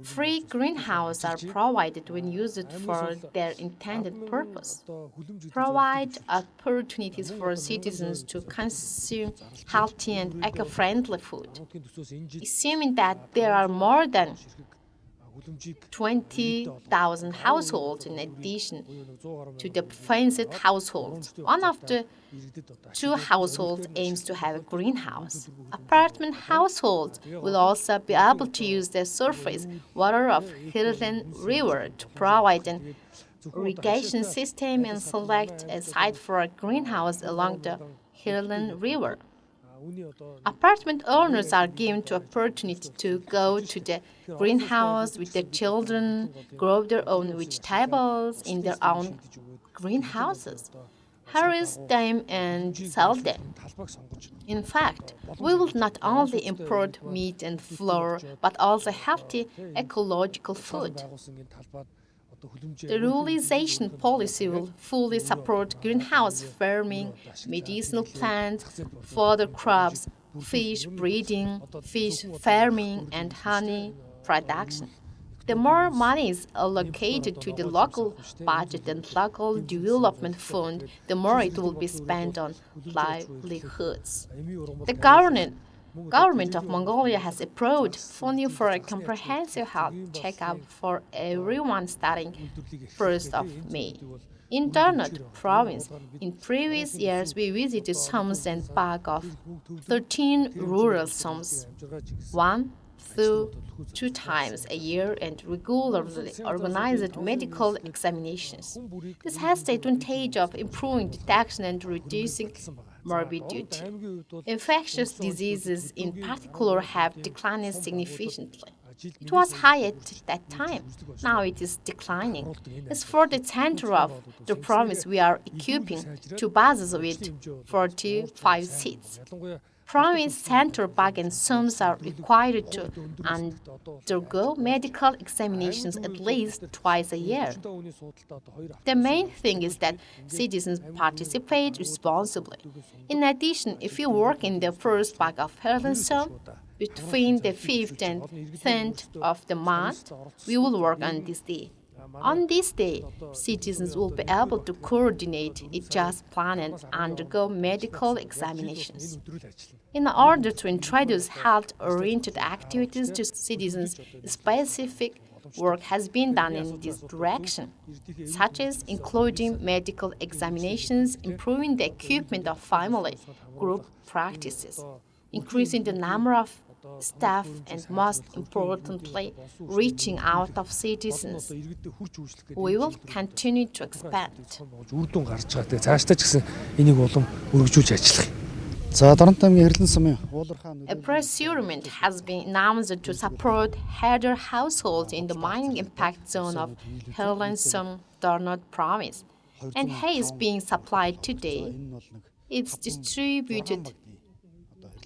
Free greenhouses are provided when used for their intended purpose. Provide opportunities for citizens to consume healthy and eco-friendly food. Assuming that there are more than 20,000 households in addition to the fenced households. One of the 2 households aims to have a greenhouse. Apartment households will also be able to use the surface water of Hirlen River to provide an irrigation system and select a site for a greenhouse along the Hirlen River. Apartment owners are given the opportunity to go to the greenhouse with their children, grow their own vegetables in their own greenhouses, harvest them and sell them. In fact, we will not only import meat and flour, but also healthy ecological food. The ruralization policy will fully support greenhouse farming, medicinal plants, fodder crops, fish breeding, fish farming, and honey production. The more money is allocated to the local budget and local development fund, the more it will be spent on livelihoods. The Government of Mongolia has approved funding for a comprehensive health checkup for everyone starting 1st of May. In Donut Province, in previous years, we visited slums and back of 13 rural slums, 1 to 2 times a year, and regularly organized medical examinations. This has the advantage of improving detection and reducing morbidity. Infectious diseases in particular have declined significantly. It was high at that time. Now it is declining. As for the center of the province, we are equipping 2 buses with 45 seats. Province center bag and slums are required to undergo medical examinations at least twice a year. The main thing is that citizens participate responsibly. In addition, if you work in the first bag of Herlen slum, between the 5th and 10th of the month, we will work on this day. On this day, citizens will be able to coordinate a just plan and undergo medical examinations. In order to introduce health-oriented activities to citizens, specific work has been done in this direction, such as including medical examinations, improving the equipment of family group practices, increasing the number of staff, and most importantly, reaching out of citizens. We will continue to expand. үр дүн гарч байгаа. Тэгээ цаашдаа ч гэсэн энийг улам өргөжүүлж ажиллах. A procurement has been announced to support header households in the mining impact zone of Herlenson Donut Province, and hay is being supplied today. It's distributed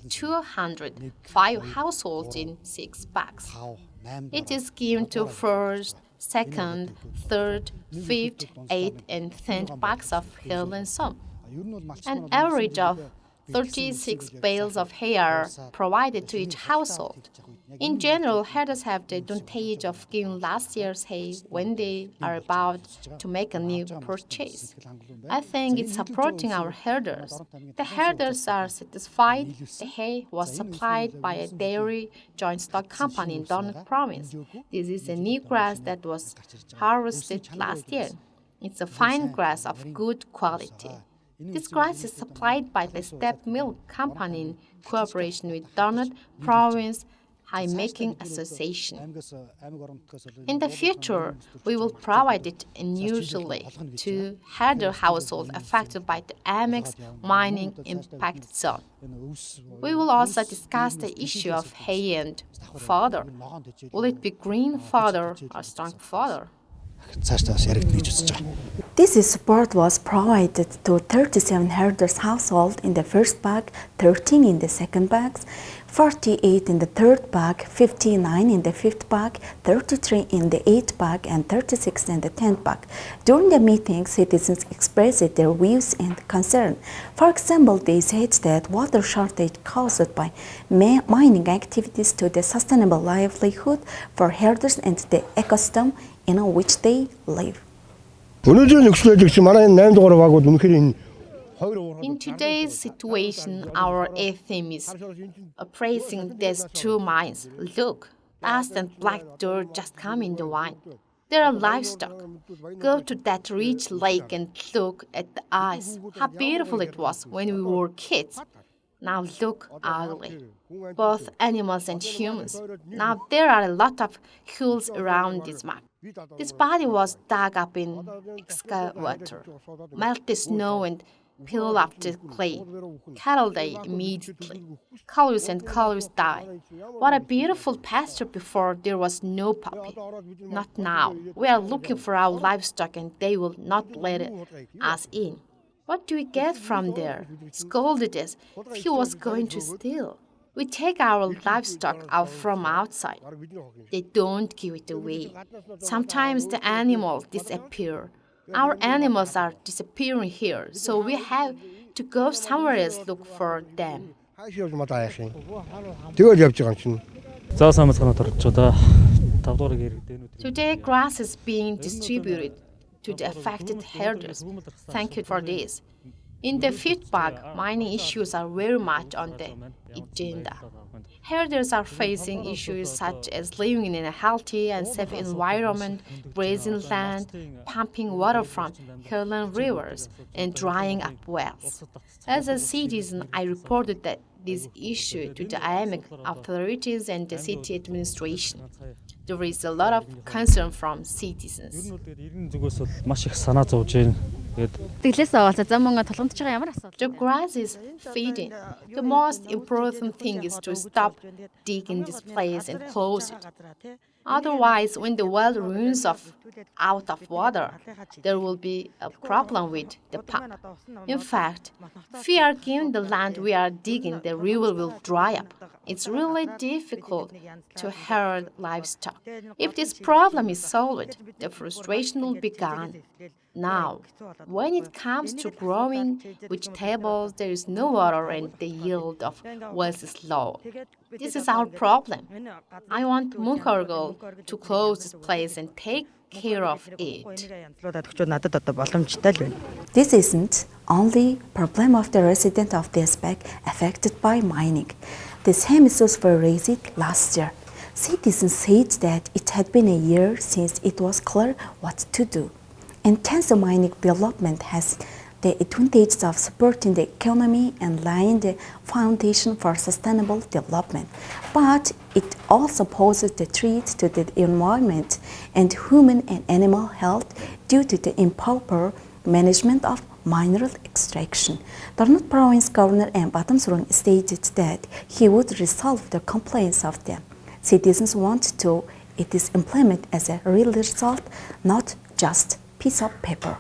205 households in 6 bags. It is given to 1st, 2nd, 3rd, 5th, 8th, and 10th bags of Herlenson. An average of 36 bales of hay are provided to each household. In general, herders have the advantage of giving last year's hay when they are about to make a new purchase. I think it's supporting our herders. The herders are satisfied the hay was supplied by a dairy joint stock company in Donut province. This is a new grass that was harvested last year. It's a fine grass of good quality. This grass is supplied by the Step Milk Company in cooperation with Donut Province High Making Association. In the future, we will provide it unusually to herder households affected by the Amex mining impact zone. We will also discuss the issue of hay and fodder. Will it be green fodder or strong fodder? This support was provided to 37 herders households in the first bag, 13 in the second bag, 48 in the third bag, 59 in the fifth bag, 33 in the eighth bag, and 36 in the 10th bag. During the meeting, citizens expressed their views and concern. For example, they said that water shortage caused by mining activities to the sustainable livelihood for herders and the ecosystem in which they live. In today's situation, our theme is appraising these two mines. Look, dust and black dirt just come in the wine. There are livestock. Go to that rich lake and look at the ice. How beautiful it was when we were kids. Now look ugly. Both animals and humans. Now there are a lot of holes around this map. This body was dug up in excavator, melted snow and peel up the clay. Cattle die immediately. Cows and cows die. What a beautiful pasture before there was no puppy. Not now. We are looking for our livestock and they will not let us in. What do we get from there? Scolded us. He was going to steal. We take our livestock out from outside. They don't give it away. Sometimes the animals disappear. Our animals are disappearing here, so we have to go somewhere else look for them. Today, grass is being distributed to the affected herders. Thank you for this. In the feedback, mining issues are very much on the agenda. Herders are facing issues such as living in a healthy and safe environment, grazing land, pumping water from hills rivers, and drying up wells. As a citizen, I reported this issue to the IMEC authorities and the city administration. There is a lot of concern from citizens. The grass is feeding. The most important thing is to stop digging this place and close it. Otherwise, when the well runs out of water, there will be a problem with the pump. In fact, if we are given the land we are digging, the river will dry up. It's really difficult to herd livestock. If this problem is solved, the frustration will be gone. Now, when it comes to growing vegetables, there is no water and the yield of wells is low. This is our problem. I want Munkargal to close this place and take care of it. This isn't only problem of the resident of this bag affected by mining. The same issues were raised last year. Citizens said that it had been a year since it was clear what to do. Intensive mining development has the advantage of supporting the economy and laying the foundation for sustainable development. But it also poses the threat to the environment and human and animal health due to the improper management of mineral extraction. Donut Province Governor M. Batamsurung stated that he would resolve the complaints of them. Citizens want to it is implemented as a real result, not just piece of paper.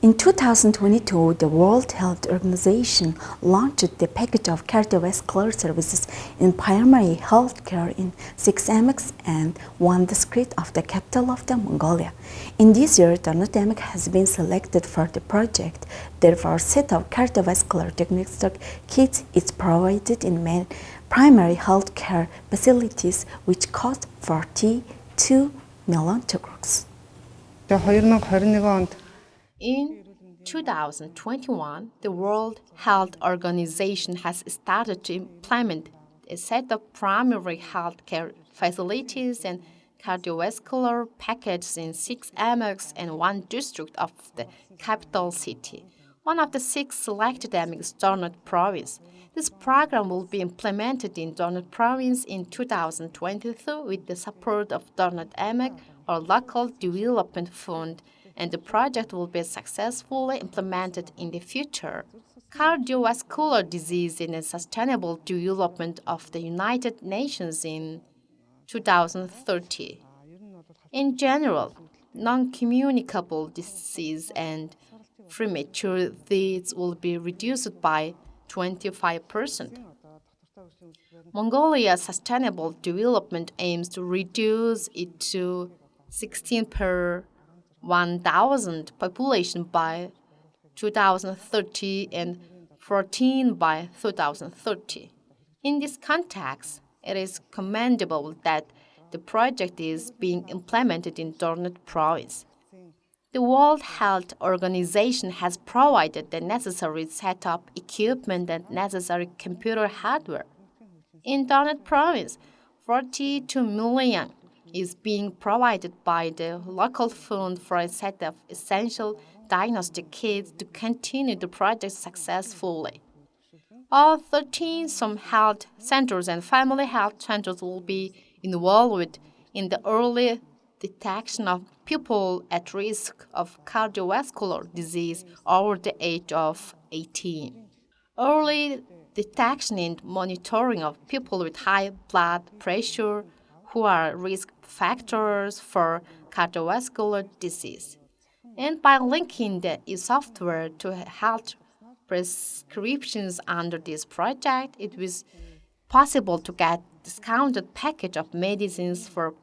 In 2022, the World Health Organization launched the package of cardiovascular services in primary health care in 6 AMECs and 1 district of the capital of the Mongolia. In this year, Жаран.мн has been selected for the project. Therefore, a set of cardiovascular diagnostic kits is provided in primary health care facilities, which cost 42 million Turks. In 2021, the World Health Organization has started to implement a set of primary health care facilities and cardiovascular packages in 6 AMECs and 1 district of the capital city. One of the 6 selected AMECs is Donut Province. This program will be implemented in Donut Province in 2022 with the support of Donut AMEC or Local Development Fund, and the project will be successfully implemented in the future. Cardiovascular disease in a sustainable development of the United Nations in 2030. In general, non-communicable disease and premature deaths will be reduced by 25%. Mongolia's sustainable development aims to reduce it to 16 per 1,000 population by 2030 and 14 by 2030. In this context, it is commendable that the project is being implemented in Donut Province. The World Health Organization has provided the necessary setup equipment and necessary computer hardware. In Donut Province, 42 million is being provided by the local fund for a set of essential diagnostic kits to continue the project successfully. All 13 some health centers and family health centers will be involved in the early detection of people at risk of cardiovascular disease over the age of 18. Early detection and monitoring of people with high blood pressure who are risk factors for cardiovascular disease. And by linking the e-software to health prescriptions under this project, it was possible to get discounted package of medicines for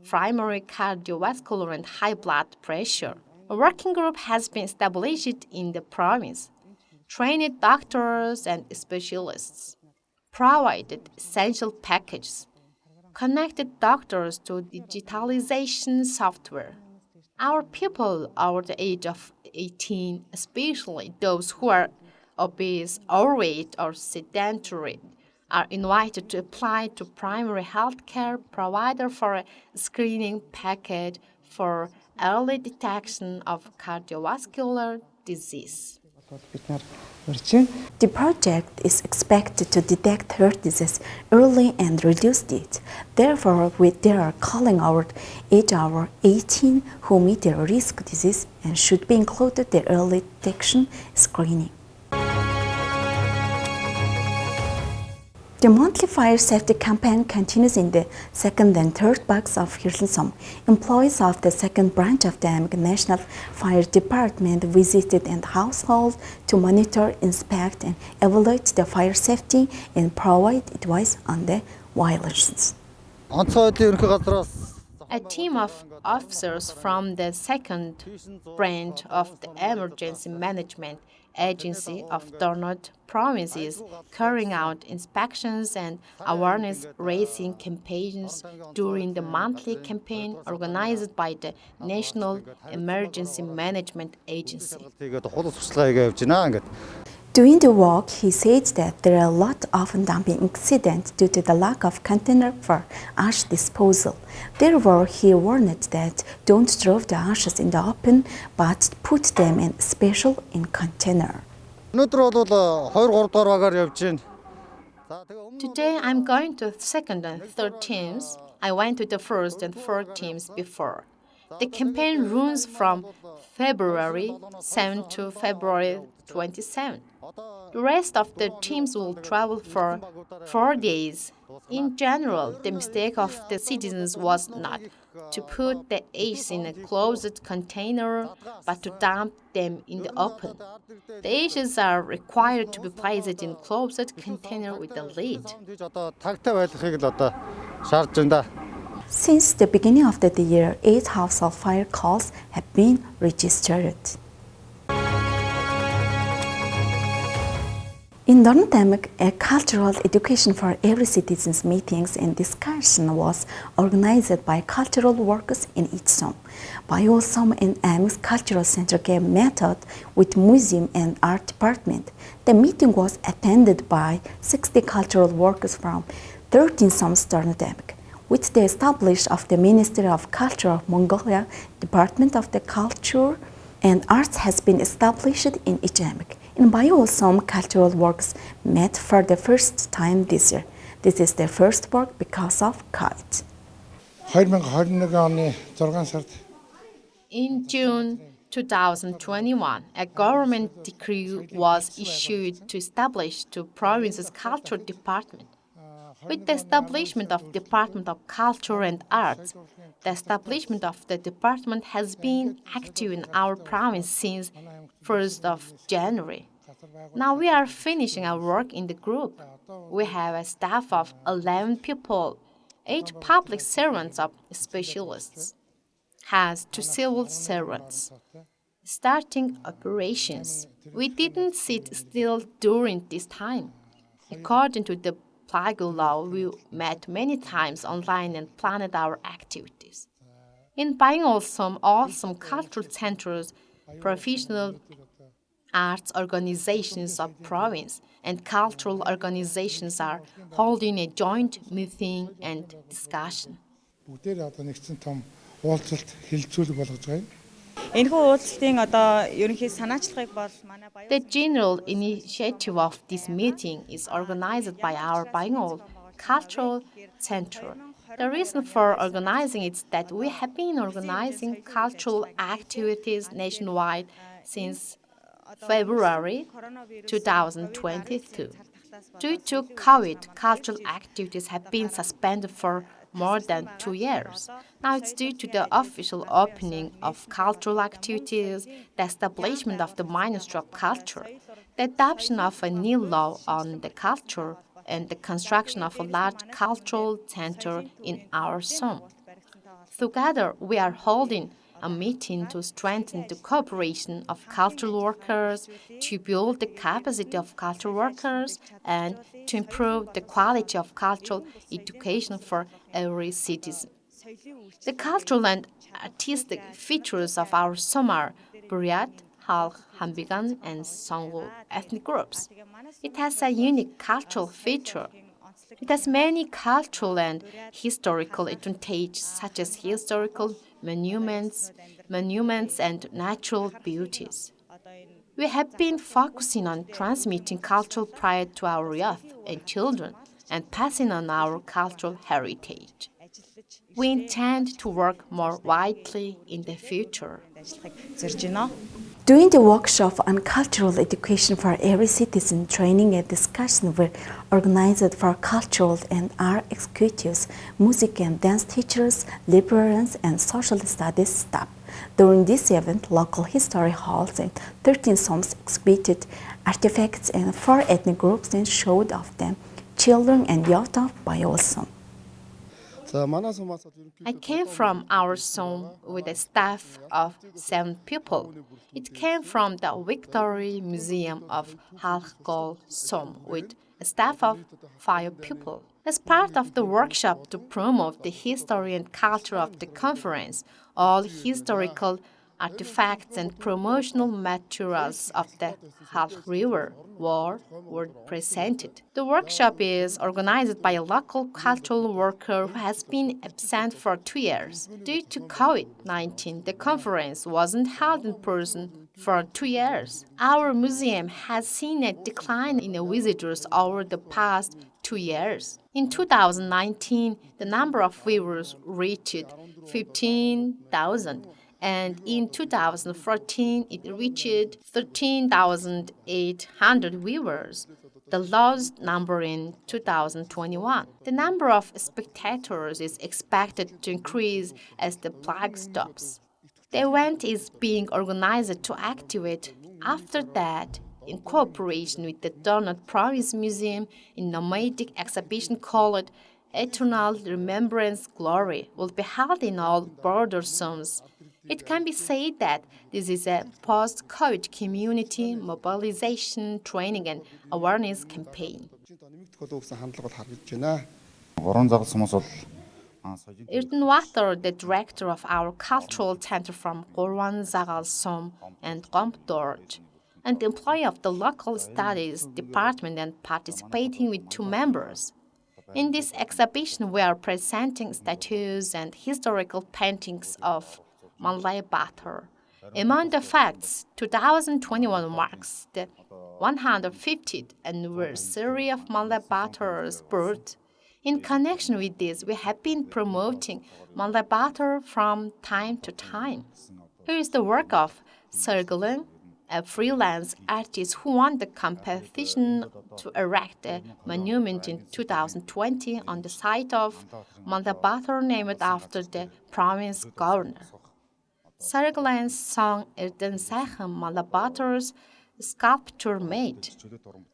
primary cardiovascular and high blood pressure. A working group has been established in the province. Trained doctors and specialists provided essential packages, connected doctors to digitalization software. Our people over the age of 18, especially those who are obese, overweight, or sedentary, are invited to apply to primary health care provider for a screening package for early detection of cardiovascular disease. The project is expected to detect heart disease early and reduce it. Therefore, they are calling out age over 18 who meet the risk disease and should be included the early detection screening. The monthly fire safety campaign continues in the second and third box of Hirlensum. Employees of the second branch of the AMEC National Fire Department visited and households to monitor, inspect, and evaluate the fire safety and provide advice on the violations. A team of officers from the second branch of the Emergency Management Agency of Donut Province is carrying out inspections and awareness-raising campaigns during the monthly campaign organized by the National Emergency Management Agency. During the walk, he said that there are a lot of dumping incidents due to the lack of container for ash disposal. Therefore, he warned that don't throw the ashes in the open, but put them in special in container. Today, I'm going to second and third teams. I went to the first and fourth teams before. The campaign runs from February 7 to February 27. The rest of the teams will travel for 4 days. In general, the mistake of the citizens was not to put the eggs in a closed container, but to dump them in the open. The eggs are required to be placed in closed container with a lid. Since the beginning of the year, 8 household fire calls have been registered. In Жаран.мн, a cultural education for every citizens meetings and discussion was organized by cultural workers in each zone. Biosome and AM's Cultural Center gave method with museum and art department. The meeting was attended by 60 cultural workers from 13 zones Жаран.мн. With the establishment of the Ministry of Culture of Mongolia, Department of the Culture and Arts has been established in Ijamik. In Bio, some cultural works met for the first time this year. This is their first work because of COVID. 2021 оны 6 сард In June 2021, a government decree was issued to establish the province's cultural department. With the establishment of Department of Culture and Arts, the establishment of the department has been active in our province since 1st of January. Now we are finishing our work in the group. We have a staff of 11 people, 8 public servants of specialists, has 2 civil servants. Starting operations, we didn't sit still during this time. According to the Plague law, we met many times online and planned our activities. In Bangor, some awesome cultural centers, professional arts organizations of province, and cultural organizations are holding a joint meeting and discussion. бүгдээр одоо нэгдсэн том уулзалт хилцүүлэг болгож байгаа юм. Энэхүү уулзалтын одоо ерөнхий санаачлагыг бол манай Баян The general initiative of this meeting is organized by our Bangor Cultural Center. The reason for organizing it is that we have been organizing cultural activities nationwide since February 2022. Due to COVID, cultural activities have been suspended for more than 2 years. Now it's due to the official opening of cultural activities, the establishment of the Ministry of Culture, the adoption of a new law on the culture, and the construction of a large cultural center in our zone. Together, we are holding a meeting to strengthen the cooperation of cultural workers, to build the capacity of cultural workers, and to improve the quality of cultural education for every citizen. The cultural and artistic features of our Som are Buryat, Halk, Hambigan, and Songul ethnic groups. It has a unique cultural feature. It has many cultural and historical advantages, such as historical monuments, and natural beauties. We have been focusing on transmitting cultural pride to our youth and children and passing on our cultural heritage. We intend to work more widely in the future. During the workshop on cultural education for every citizen, training and discussion were organized for cultural and art executives, music and dance teachers, librarians, and social studies staff. During this event, local history halls and 13 homes exhibited artifacts and 4 ethnic groups and showed off them children and youth of Biosome. I came from our zone with a staff of 7 people. It came from the Victory Museum of Halkgol Som with a staff of 5 people. As part of the workshop to promote the history and culture of the conference, all historical artifacts and promotional materials of the Halk River War were presented. The workshop is organized by a local cultural worker who has been absent for 2 years. Due to COVID-19, the conference wasn't held in person for 2 years. Our museum has seen a decline in the visitors over the past 2 years. In 2019, the number of viewers reached 15,000. and in 2014 it reached 13,800 viewers, the lowest number in 2021. The number of spectators is expected to increase as the plague stops. The event is being organized to activate after that in cooperation with the Donut Province Museum in nomadic exhibition called Eternal Remembrance Glory will be held in all border zones. It can be said that this is a post-COVID community mobilization training and awareness campaign. Erden Water, the director of our cultural center from Gorwan Zagal Som and Gompdort, and the employee of the local studies department and participating with 2 members. In this exhibition, we are presenting statues and historical paintings of Malay Bator. Among the facts, 2021 marks the 150th anniversary of Malay Bator's birth. In connection with this, we have been promoting Malay Bator from time to time. Here is the work of Sergelen, a freelance artist who won the competition to erect a monument in 2020 on the site of Malay Bator named after the province governor. Sergelen's song Erden Сайхан Malay Bator's sculpture made.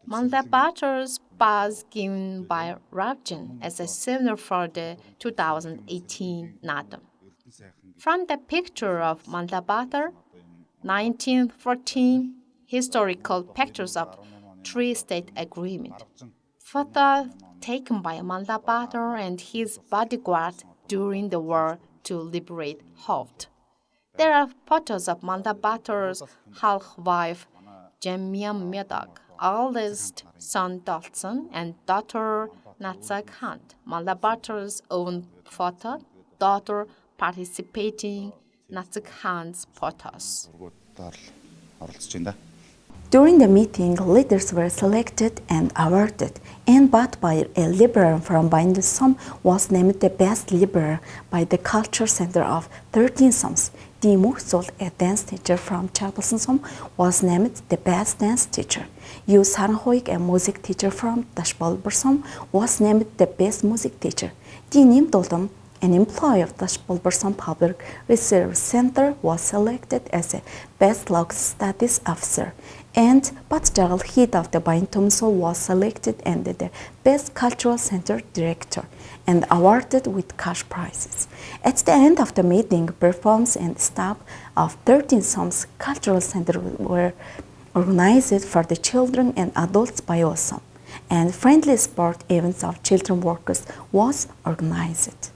Malay Bator's was given by Ravjan as a souvenir for the 2018 Nadam. From the picture of Malay Bator, 1914, historical pictures of three-state agreement. Photo taken by Malay Bator and his bodyguard during the war to liberate Holt. There are photos of Malay Bator's half-wife, Jamiam Medak, eldest son Dalton, and daughter Natsa Khan. Malay Bator's own photo, daughter participating Natsa Khan's photos. During the meeting, leaders were selected and awarded, and but by a librarian from Som was named the best librarian by the Culture Center of 13 Soms. Dimur Solt, a dance teacher from Som, was named the best dance teacher. Yu Sarhoik, a music teacher from Som, was named the best music teacher. Dinim Doltam, an employee of Som Public Research Center, was selected as a best local studies officer. And Gerald Heath of the Baintumso was selected and the Best Cultural Center Director and awarded with cash prizes. At the end of the meeting, performance and staff of 13 Soms Cultural Center were organized for the children and adults by Som, and friendly sport events of children workers was organized.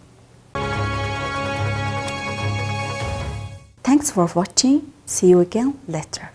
Thanks for watching. See you again later.